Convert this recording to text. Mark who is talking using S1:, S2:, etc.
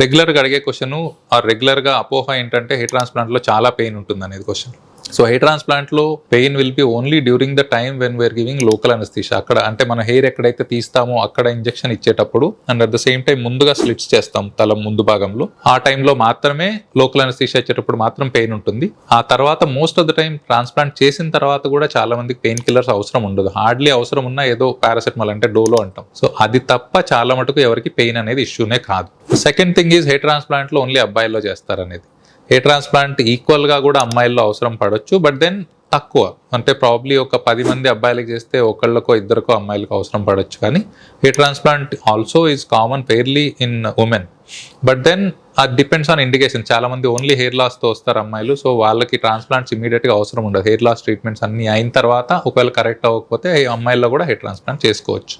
S1: రెగ్యులర్గా అడిగే క్వశ్చన్ ఆ రెగ్యులర్గా అపోహ ఏంటంటే హెయిర్ ట్రాన్స్ప్లాంట్లో చాలా పెయిన్ ఉంటుంది అనేది క్వశ్చన్. సో హెయిర్ ట్రాన్స్ప్లాంట్లో pain will be only during the time when we are giving local anaesthesia. అక్కడ అంటే మన హెయిర్ ఎక్కడైతే తీస్తామో అక్కడ ఇంజెక్షన్ ఇచ్చేటప్పుడు and at the same time ముందుగా స్లిట్స్ చేస్తాం తల ముందు భాగంలో, ఆ టైంలో మాత్రమే లోకల్ అనస్థీషియా ఇచ్చేటప్పుడు మాత్రం పెయిన్ ఉంటుంది. ఆ తర్వాత most of the time transplant చేసిన తర్వాత కూడా చాలా మందికి పెయిన్ కిల్లర్స్ అవసరం ఉండదు. హార్డ్లీ అవసరం ఉన్నా ఏదో పారాసెటమాల్ అంటే డోలో అంటాం. సో అది తప్ప చాలా మటుకు ఎవరికి పెయిన్ అనేది ఇష్యూనే కాదు. సెకండ్ థింగ్ ఈజ్ హెయిర్ ట్రాన్స్ప్లాంట్లో ఓన్లీ అబ్బాయిల్లో చేస్తారనేది. హెయిర్ ట్రాన్స్ప్లాంట్ ఈక్వల్గా కూడా అమ్మాయిల్లో అవసరం పడవచ్చు, బట్ దెన్ తక్కువ. అంటే ప్రాబ్లీ ఒక 10 మంది అబ్బాయిలకు చేస్తే ఒకళ్ళకో ఇద్దరికో అమ్మాయిలకు అవసరం పడవచ్చు. కానీ hair transplant also is common fairly in women, but then అది డిపెండ్స్ ఆన్ ఇండికేషన్. చాలా మంది ఓన్లీ హెయిర్ లాస్తో వస్తారు అమ్మాయిలు, సో వాళ్ళకి ట్రాన్స్ప్లాంట్స్ ఇమీడియట్గా అవసరం ఉండదు. హెయిర్ లాస్ ట్రీట్మెంట్స్ అన్ని అయిన తర్వాత ఒకవేళ కరెక్ట్ అవ్వకపోతే అమ్మాయిల్లో కూడా హెయిర్ ట్రాన్స్ప్లాంట్ చేసుకోవచ్చు.